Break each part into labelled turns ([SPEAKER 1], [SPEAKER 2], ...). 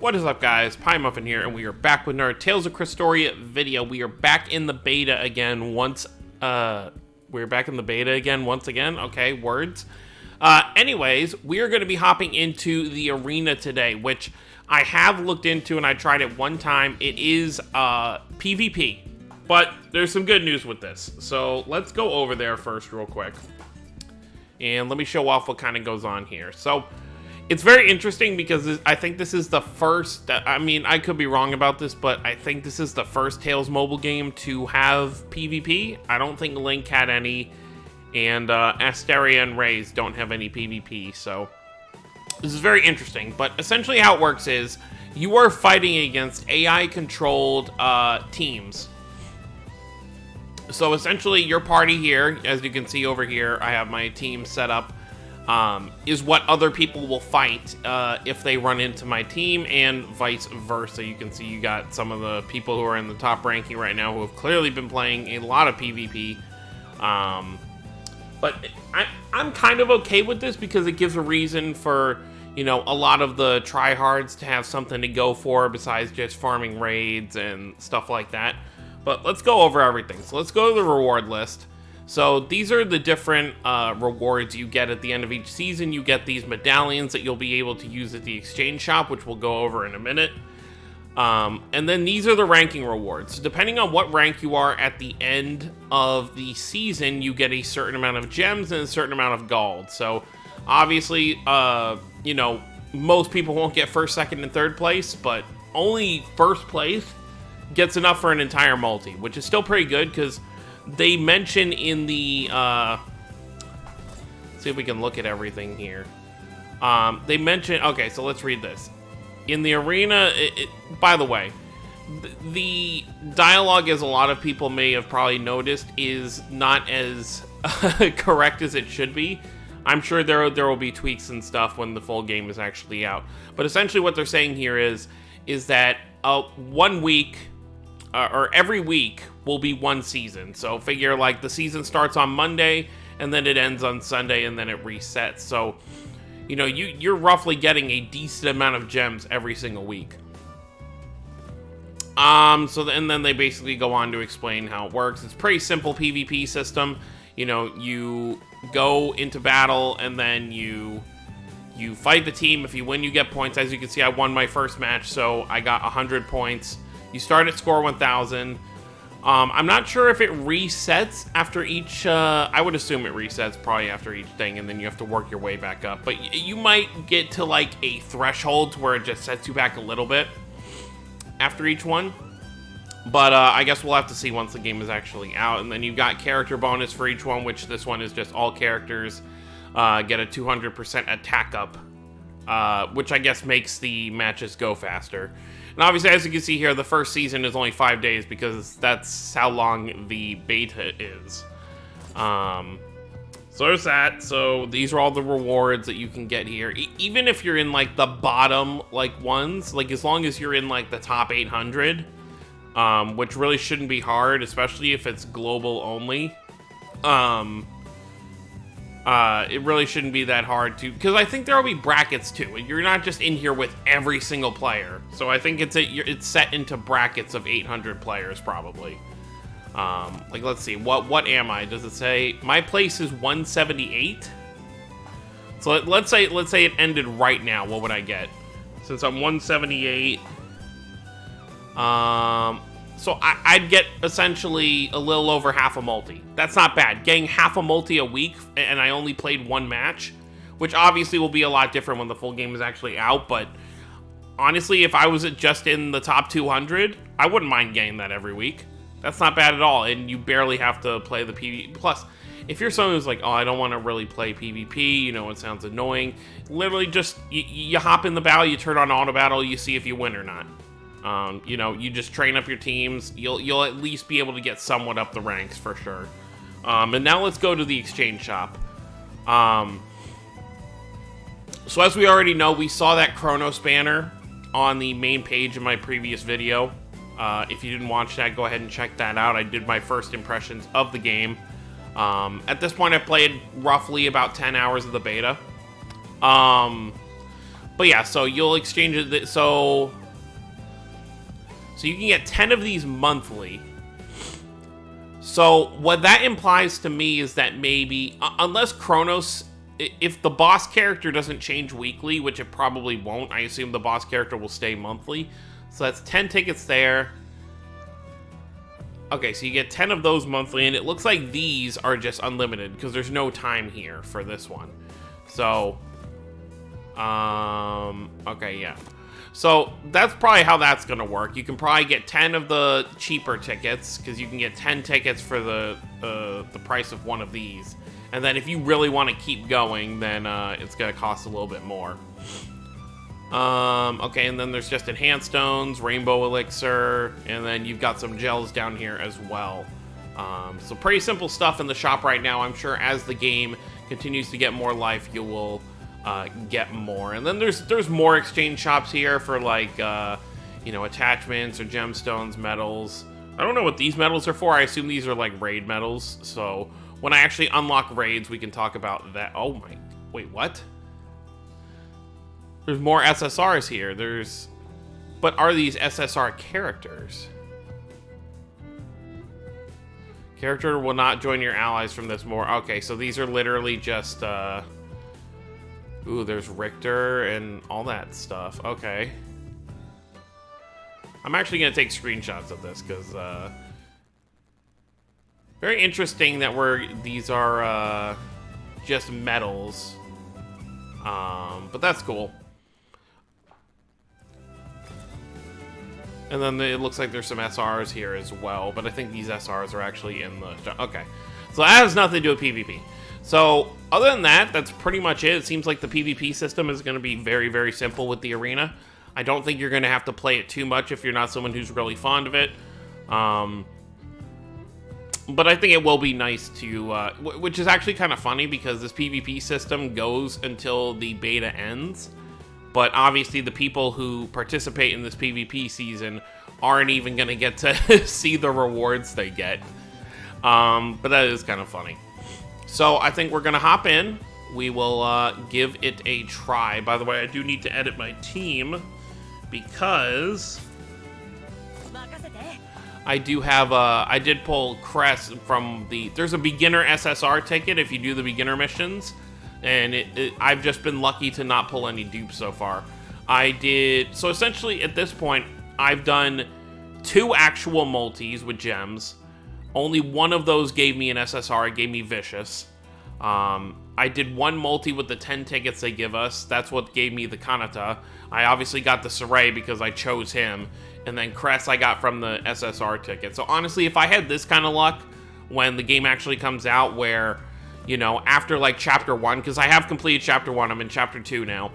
[SPEAKER 1] What is up, guys? Pie Muffin here, and we are back with another Tales of Crestoria video. We are back in the beta again once again. Okay, words. Anyways, we are going to be hopping into the arena today, which I have looked into and I tried it one time. It is PvP, but there's some good news with this. So let's go over there first real quick. And let me show off what kind of goes on here. So it's very interesting because I think this is the first, I mean, I could be wrong about this, but I think this is the first Tales mobile game to have PvP. I don't think Link had any, and Asteria and Rays don't have any PvP, so this is very interesting. But essentially how it works is you are fighting against AI-controlled teams. So essentially your party here, as you can see over here, I have my team set up, is what other people will fight if they run into my team, and vice versa. You can see you got some of the people who are in the top ranking right now who have clearly been playing a lot of PvP. But I'm kind of okay with this because it gives a reason for, you know, a lot of the tryhards to have something to go for besides just farming raids and stuff like that. But let's go over everything. So let's go to the reward list. So these are the different rewards you get at the end of each season. You get these medallions that you'll be able to use at the exchange shop, which we'll go over in a minute. And then these are the ranking rewards. So depending on what rank you are at the end of the season, you get a certain amount of gems and a certain amount of gold. So obviously, you know, most people won't get first, second, and third place, but only first place gets enough for an entire multi, which is still pretty good because they mention in the, let's see if we can look at everything here. They mention, okay, so let's read this. In the arena, by the way, the dialogue, as a lot of people may have probably noticed, is not as correct as it should be. I'm sure there will be tweaks and stuff when the full game is actually out. But essentially what they're saying here is that 1 week, or every week will be one season. So figure like the season starts on Monday and then it ends on Sunday and then it resets. So, you know, you're roughly getting a decent amount of gems every single week. And then they basically go on to explain how it works. It's a pretty simple PvP system. You know, you go into battle and then you fight the team. If you win, you get points. As you can see, I won my first match, so I got 100 points. You start at score 1,000. I'm not sure if it resets after each, I would assume it resets probably after each thing, and then you have to work your way back up. But you might get to like a threshold to where it just sets you back a little bit after each one. But I guess we'll have to see once the game is actually out. And then you've got character bonus for each one, which this one is just all characters get a 200% attack up, which I guess makes the matches go faster. And obviously, as you can see here, the first season is only 5 days because that's how long the beta is. So there's that. So these are all the rewards that you can get here. Even if you're in like the bottom like ones, like as long as you're in like the top 800, which really shouldn't be hard, especially if it's global only. It really shouldn't be that hard to, because I think there will be brackets too. You're not just in here with every single player. So I think it's set into brackets of 800 players probably. Like let's see, what am I? Does it say my place is 178? So let's say it ended right now. What would I get? Since I'm 178, so I'd get essentially a little over half a multi. That's not bad. Getting half a multi a week, and I only played one match, which obviously will be a lot different when the full game is actually out, but honestly, if I was just in the top 200, I wouldn't mind getting that every week. That's not bad at all, and you barely have to play the PvP. Plus, if you're someone who's like, oh, I don't want to really play PvP, you know, it sounds annoying, literally just, you hop in the battle, you turn on auto battle, you see if you win or not. You know, you just train up your teams. You'll at least be able to get somewhat up the ranks for sure. And now let's go to the exchange shop. So as we already know, we saw that Chronos banner on the main page of my previous video. If you didn't watch that, go ahead and check that out. I did my first impressions of the game. At this point, I played roughly about 10 hours of the beta. But yeah, so you'll exchange it. So you can get 10 of these monthly. So what that implies to me is that maybe, unless Kronos, if the boss character doesn't change weekly, which it probably won't, I assume the boss character will stay monthly. So that's 10 tickets there. Okay, so you get 10 of those monthly, and it looks like these are just unlimited because there's no time here for this one. So, okay, yeah. So that's probably how that's gonna work. You can probably get 10 of the cheaper tickets because you can get 10 tickets for the price of one of these. And then if you really want to keep going, then it's gonna cost a little bit more. Okay, and then there's just enhanced stones, rainbow elixir, and then you've got some gels down here as well. So pretty simple stuff in the shop right now. I'm sure as the game continues to get more life, you will get more. And then there's more exchange shops here for like you know, attachments or gemstones, metals. I don't know what these metals are for. I assume these are like raid metals. So when I actually unlock raids, we can talk about that. Oh my, wait, what? There's more SSRs here. But are these SSR characters? Character will not join your allies from this more. Okay, so these are literally just, ooh, there's Richter and all that stuff. Okay. I'm actually going to take screenshots of this because, very interesting that these are, just metals. But that's cool. And then it looks like there's some SRs here as well, but I think these SRs are actually in the... Okay. So that has nothing to do with PvP. So, other than that, that's pretty much it. It seems like the PvP system is going to be very, very simple with the arena. I don't think you're going to have to play it too much if you're not someone who's really fond of it. But I think it will be nice to... which is actually kind of funny because this PvP system goes until the beta ends. But obviously the people who participate in this PvP season aren't even going to get to see the rewards they get. But that is kind of funny. So I think we're going to hop in. We will give it a try. By the way, I do need to edit my team because I do have I did pull Crest from there's a beginner SSR ticket if you do the beginner missions. And I've just been lucky to not pull any dupes so far. So essentially at this point, I've done 2 actual multis with gems. Only one of those gave me an SSR, it gave me Vicious. I did 1 multi with the 10 tickets they give us. That's what gave me the Kanata. I obviously got the Saray because I chose him. And then Crest I got from the SSR ticket. So honestly, if I had this kind of luck when the game actually comes out where... You know, after like chapter 1, because I have completed chapter 1, I'm in chapter 2 now.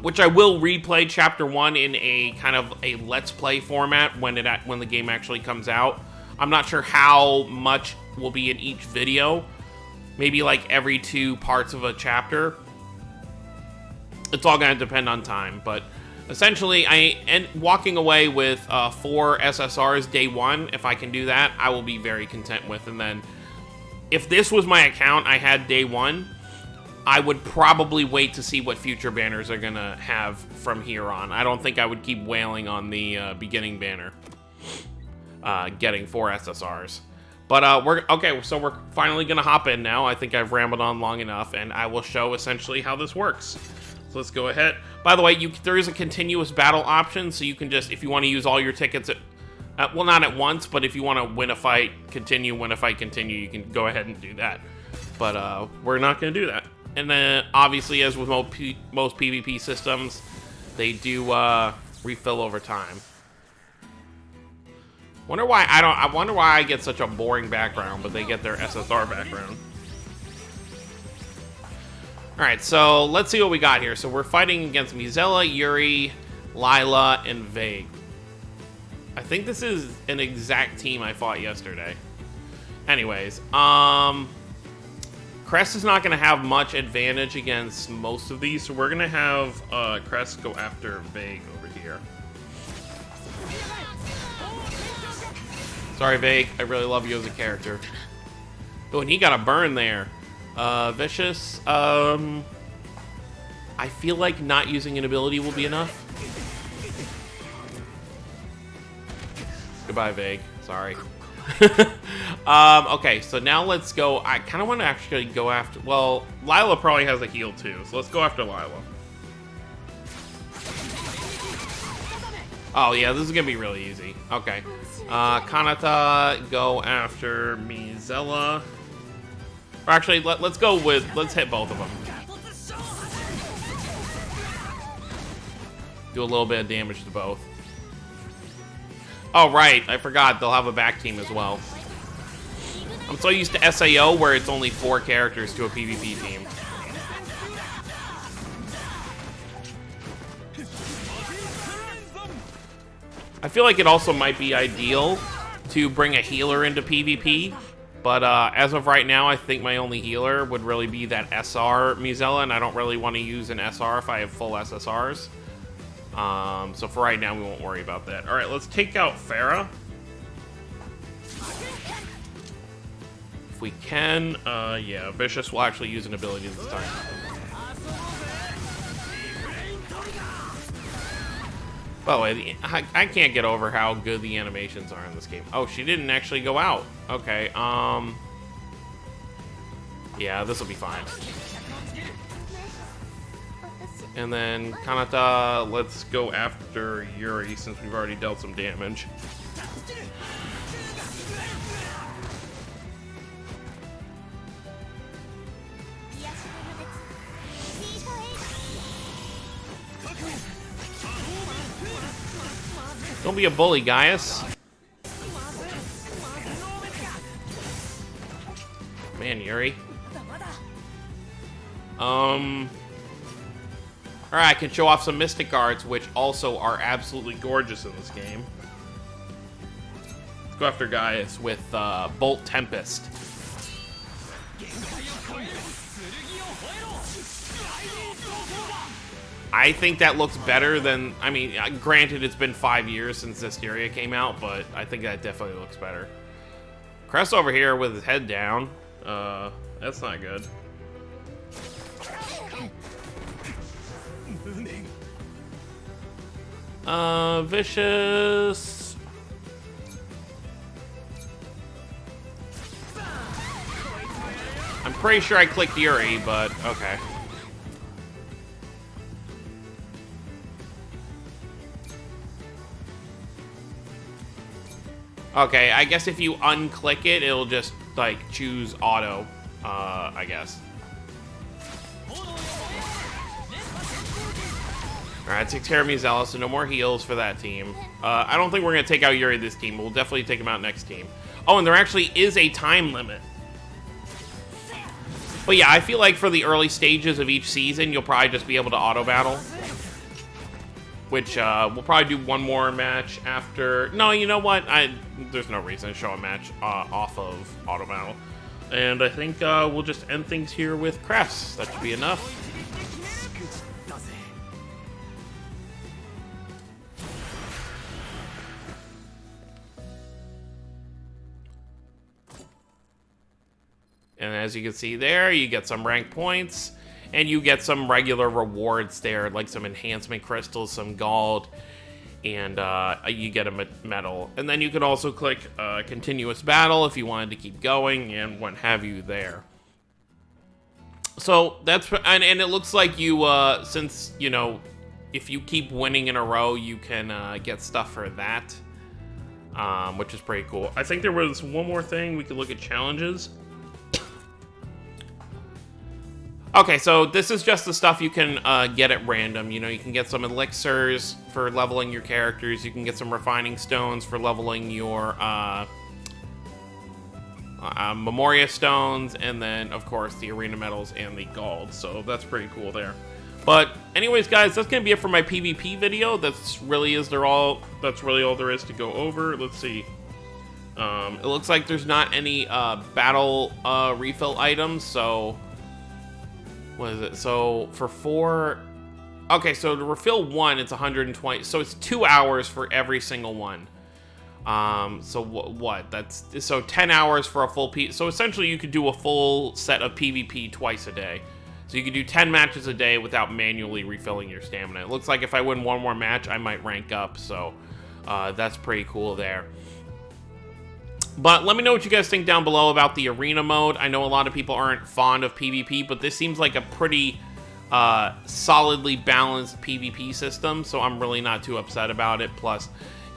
[SPEAKER 1] Which I will replay chapter 1 in a kind of a let's play format when the game actually comes out. I'm not sure how much will be in each video. Maybe like every 2 parts of a chapter. It's all gonna depend on time, but essentially I end walking away with 4 SSRs day 1. If I can do that, I will be very content with, and then if this was my account I had day 1, I would probably wait to see what future banners are gonna have from here on. I don't think I would keep wailing on the beginning banner, getting 4 SSRs. But so we're finally gonna hop in now. I think I've rambled on long enough, and I will show essentially how this works. So let's go ahead. By the way, there is a continuous battle option, so you can just, if you want to use all your tickets well, not at once, but if you want to win a fight, win a fight, continue, you can go ahead and do that. But we're not going to do that. And then, obviously, as with most PvP systems, they do refill over time. I wonder why I get such a boring background, but they get their SSR background. Alright, so let's see what we got here. So we're fighting against Mizella, Yuri, Lila, and Vague. I think this is an exact team I fought yesterday. Anyways, Crest is not going to have much advantage against most of these, so we're going to have Crest go after Vague over here. Sorry, Vague. I really love you as a character. Oh, and he got a burn there. Vicious. I feel like not using an ability will be enough. Goodbye, Vague. Sorry. Okay, so now let's go. I kind of want to actually go after... Well, Lila probably has a heal too, so let's go after Lila. Oh, yeah, this is going to be really easy. Okay. Kanata, go after Mizella. Or actually, let's go with... Let's hit both of them. Do a little bit of damage to both. Oh, right. I forgot. They'll have a back team as well. I'm so used to SAO where it's only 4 characters to a PvP team. I feel like it also might be ideal to bring a healer into PvP, but as of right now, I think my only healer would really be that SR Mizella, and I don't really want to use an SR if I have full SSRs. So for right now, we won't worry about that. All right, let's take out Farah. If we can, yeah, Vicious will actually use an ability this time. By the way, I can't get over how good the animations are in this game. Oh, she didn't actually go out. Okay, yeah, this will be fine. And then Kanata, let's go after Yuri since we've already dealt some damage. Don't be a bully, Gaius. Man, Yuri. Alright, I can show off some Mystic Guards, which also are absolutely gorgeous in this game. Let's go after Gaius with Bolt Tempest. I think that looks better than... I mean, granted, it's been 5 years since Zestiria came out, but I think that definitely looks better. Crest over here with his head down. That's not good. Vicious. I'm pretty sure I clicked Yuri, but okay. Okay, I guess if you unclick it, it'll just, like, choose auto, I guess. Alright, take care of Mizella, so no more heals for that team. I don't think we're going to take out Yuri this team. We'll definitely take him out next team. Oh, and there actually is a time limit. But yeah, I feel like for the early stages of each season, you'll probably just be able to auto-battle. Which, we'll probably do one more match after... No, you know what? There's no reason to show a match off of auto battle. And I think we'll just end things here with Crest. That should be enough. And as you can see there, you get some rank points. And you get some regular rewards there, like some enhancement crystals, some gold, and you get a medal. And then you can also click continuous battle if you wanted to keep going, and what have you there. So that's, and it looks like you, since, you know, if you keep winning in a row, you can get stuff for that, which is pretty cool. I think there was one more thing. We could look at challenges. Okay, so this is just the stuff you can get at random. You know, you can get some elixirs for leveling your characters. You can get some refining stones for leveling your Memoria stones. And then, of course, the arena medals and the gold. So that's pretty cool there. But anyways, guys, that's going to be it for my PvP video. That's really all there is to go over. Let's see. It looks like there's not any battle refill items, so... What is it? So for 4... Okay, so to refill 1, it's 120. So it's 2 hours for every single one. So what? That's... So 10 hours for a full P... So essentially you could do a full set of PvP twice a day. So you can do 10 matches a day without manually refilling your stamina. It looks like if I win one more match, I might rank up, so that's pretty cool there. But let me know what you guys think down below about the arena mode. I know a lot of people aren't fond of PvP, but this seems like a pretty solidly balanced PvP system, so I'm really not too upset about it. Plus,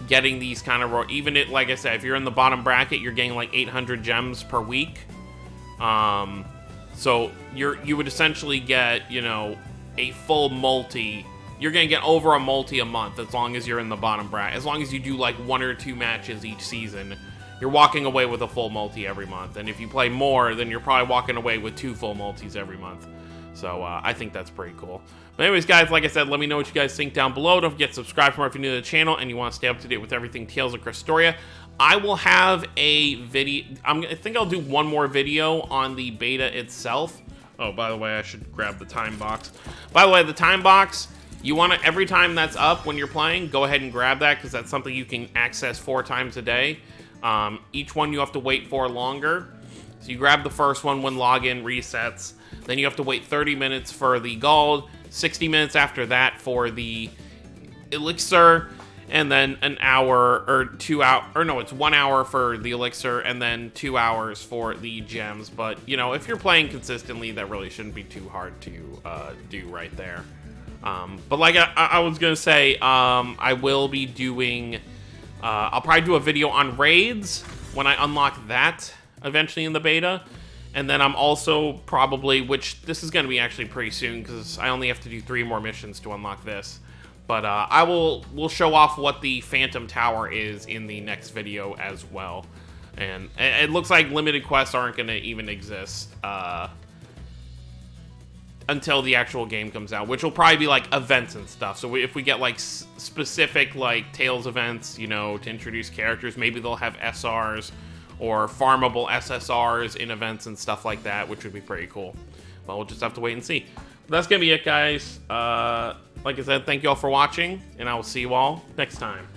[SPEAKER 1] getting these kind of, even it, like I said, if you're in the bottom bracket, you're getting like 800 gems per week. So you would essentially get, you know, a full multi. You're gonna get over a multi a month as long as you're in the bottom bracket. As long as you do like 1 or 2 matches each season, you're walking away with a full multi every month. And if you play more, then you're probably walking away with 2 full multis every month. So I think that's pretty cool. But anyways, guys, like I said, let me know what you guys think down below. Don't forget to subscribe for more if you're new to the channel and you want to stay up to date with everything Tales of Crestoria. I will have a video. I think I'll do one more video on the beta itself. Oh, by the way, I should grab the time box. By the way, the time box, you want to, every time that's up when you're playing, go ahead and grab that because that's something you can access 4 times a day. Each one you have to wait for longer. So you grab the first one when login resets. Then you have to wait 30 minutes for the gold, 60 minutes after that for the elixir, and then an hour or 2 hours, or no, it's 1 hour for the elixir and then 2 hours for the gems. But, you know, if you're playing consistently, that really shouldn't be too hard to do right there. But like I was going to say, I will be doing, I'll probably do a video on raids when I unlock that eventually in the beta. And then I'm also probably, which this is going to be actually pretty soon because I only have to do 3 more missions to unlock this. But we'll show off what the Phantom Tower is in the next video as well. And it looks like limited quests aren't going to even exist until the actual game comes out, which will probably be like events and stuff. So if we get like specific like Tales events, you know, to introduce characters, maybe they'll have SRs or farmable SSRs in events and stuff like that, which would be pretty cool. But we'll just have to wait and see. But that's gonna be it, guys. Like I said, thank you all for watching, and I will see you all next time.